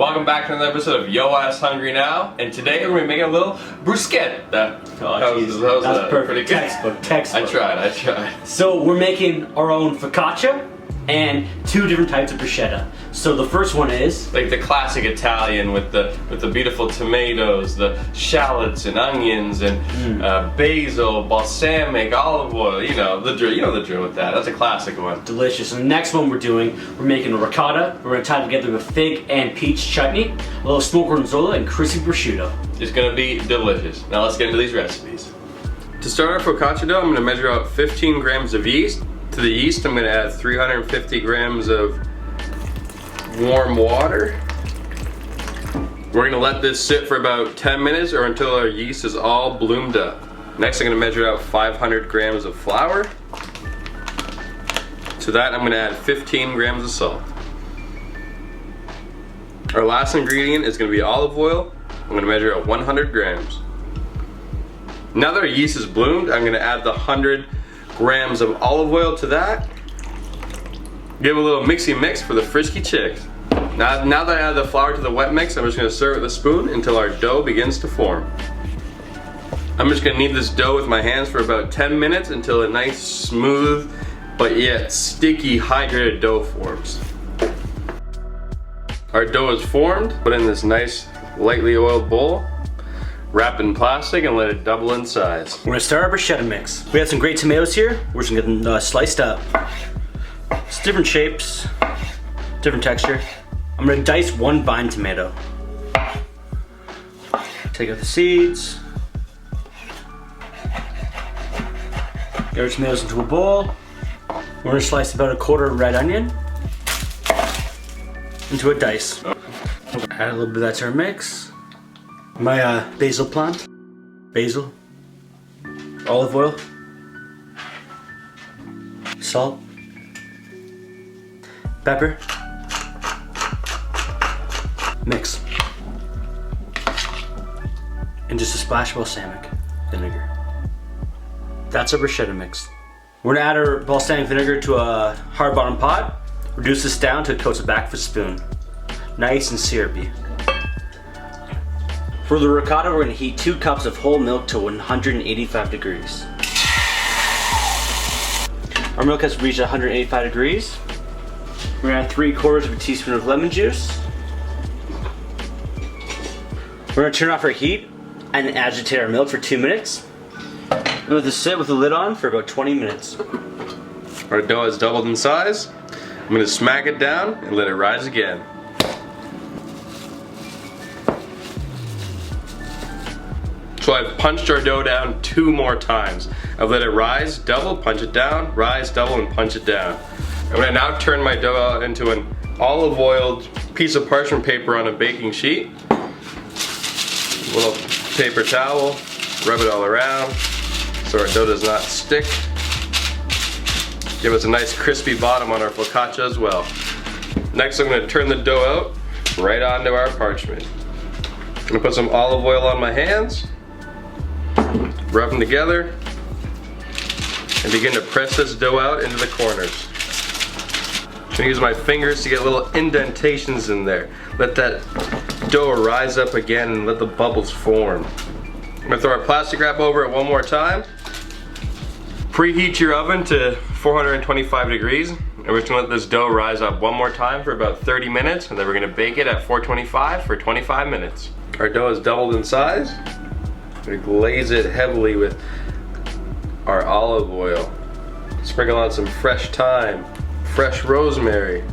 Welcome back to another episode of Yo Ass Hungry Now, and today we're making a little bruschetta. That was perfect. Textbook. I tried. So we're making our own focaccia and two different types of bruschetta. So the first one is like the classic Italian with the beautiful tomatoes, the shallots and onions and basil, balsamic, olive oil. You know the drill with that. That's a classic one. delicious. And the next one we're making a ricotta. We're gonna tie it together with fig and peach chutney, a little smoked gorgonzola, and crispy prosciutto. It's gonna be delicious. Now let's get into these recipes. To start our focaccia dough, I'm gonna measure out 15 grams of yeast. To the yeast, I'm gonna add 350 grams of warm water. We're gonna let this sit for about 10 minutes or until our yeast is all bloomed up. Next, I'm gonna measure out 500 grams of flour. To that, I'm gonna add 15 grams of salt. Our last ingredient is gonna be olive oil. I'm gonna measure out 100 grams. Now that our yeast is bloomed, I'm gonna add the 100 grams of olive oil to that. Give a little mixy mix for the frisky chicks. Now that I add the flour to the wet mix, I'm just gonna stir it with a spoon until our dough begins to form. I'm just gonna knead this dough with my hands for about 10 minutes until a nice, smooth, but yet sticky, hydrated dough forms. Our dough is formed, put in this nice, lightly oiled bowl, wrap in plastic and let it double in size. We're gonna start our bruschetta mix. We have some great tomatoes here. We're just gonna get them sliced up. It's different shapes, different texture. I'm gonna dice one vine tomato. Take out the seeds. Get our tomatoes into a bowl. We're gonna slice about a quarter red onion into a dice. Add a little bit of that to our mix. My basil plant, basil, olive oil, salt, pepper, mix, and just a splash of balsamic vinegar. That's our bruschetta mix. We're gonna add our balsamic vinegar to a hard bottom pot, reduce this down till it coats it back with a spoon. Nice and syrupy. For the ricotta, we're gonna heat 2 cups of whole milk to 185 degrees. Our milk has reached 185 degrees. We're gonna add 3/4 of a teaspoon of lemon juice. We're gonna turn off our heat and agitate our milk for 2 minutes. We're gonna sit with the lid on for about 20 minutes. Our dough has doubled in size. I'm gonna smack it down and let it rise again. So I've punched our dough down 2 more times. I've let it rise, double, punch it down, rise, double, and punch it down. I'm gonna now turn my dough out into an olive oiled piece of parchment paper on a baking sheet. A little paper towel, rub it all around so our dough does not stick. Give us a nice crispy bottom on our focaccia as well. Next, I'm gonna turn the dough out right onto our parchment. I'm gonna put some olive oil on my hands. Rub them together and begin to press this dough out into the corners. I'm gonna use my fingers to get little indentations in there. Let that dough rise up again and let the bubbles form. I'm gonna throw our plastic wrap over it one more time. Preheat your oven to 425 degrees. And we're just gonna let this dough rise up one more time for about 30 minutes and then we're gonna bake it at 425 for 25 minutes. Our dough has doubled in size. We glaze it heavily with our olive oil. Sprinkle on some fresh thyme, fresh rosemary,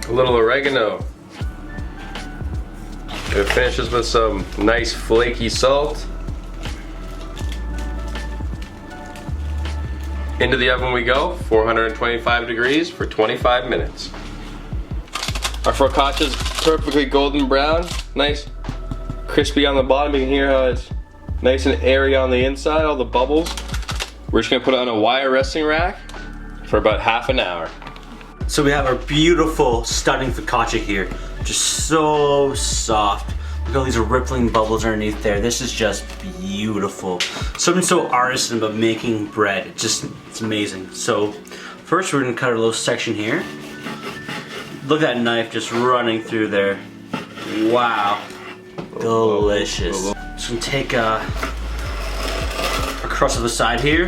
a little oregano. It finishes with some nice flaky salt. Into the oven we go, 425 degrees for 25 minutes. Our focaccia is perfectly golden brown, nice crispy on the bottom. You can hear how it's nice and airy on the inside, all the bubbles. We're just gonna put it on a wire resting rack for about half an hour. So we have our beautiful, stunning focaccia here. Just so soft. Look at all these rippling bubbles underneath there. This is just beautiful. Something so artisan about making bread. It's amazing. So first we're gonna cut a little section here. Look at that knife just running through there. Wow. Delicious. Just gonna take a crust of the side here.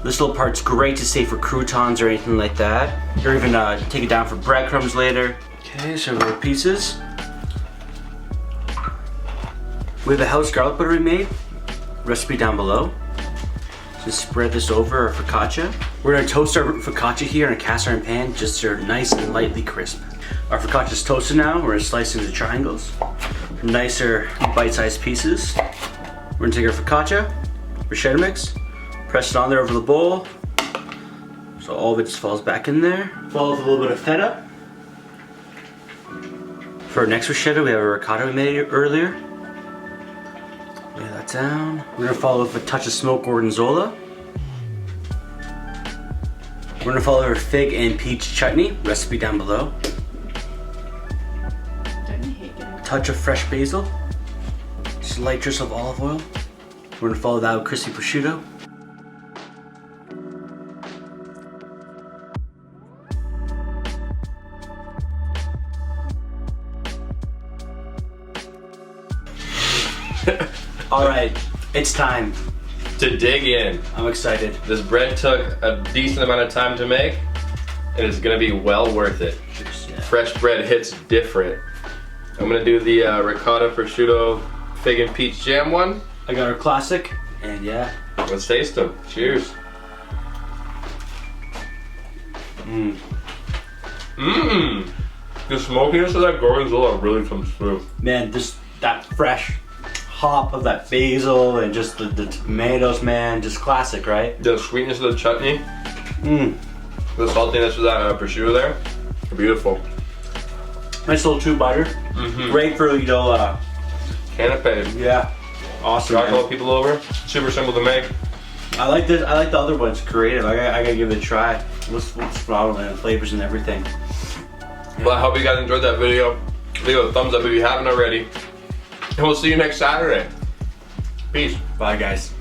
This little part's great to save for croutons or anything like that. Or even take it down for breadcrumbs later. Okay, so little pieces. We have a house garlic butter we made. Recipe down below. Just spread this over our focaccia. We're gonna toast our focaccia here in a cast iron pan just so they're nice and lightly crisp. Our focaccia's toasted now. We're gonna slice into triangles. Nicer bite-sized pieces. We're gonna take our focaccia, bruschetta mix, press it on there over the bowl. So all of it just falls back in there. Follow with a little bit of feta. For our next bruschetta, we have a ricotta we made earlier. Lay that down. We're gonna follow with a touch of smoked gorgonzola. We're gonna follow our fig and peach chutney, recipe down below. Touch of fresh basil. Just a light drizzle of olive oil. We're gonna follow that with crispy prosciutto. All right, it's time to dig in. I'm excited. This bread took a decent amount of time to make, and it's gonna be well worth it. Yeah. Fresh bread hits different. I'm gonna do the ricotta prosciutto fig and peach jam one. I got our classic, and yeah. Let's taste them. Cheers. Mmm. Mmm. The smokiness of that gorgonzola really comes through. Man, just that fresh hop of that basil and just the tomatoes, man, just classic, right? The sweetness of the chutney. Mmm. The saltiness of that prosciutto there. Beautiful. Nice little two-biter. Great for, you know, Canapé. yeah. Awesome. Got a couple people over. Super simple to make. I like this. I like the other ones. Creative. I gotta give it a try. What's phenomenal and flavors and everything. Well, I hope you guys enjoyed that video. Leave a thumbs up if you haven't already. And we'll see you next Saturday. Peace. Bye, guys.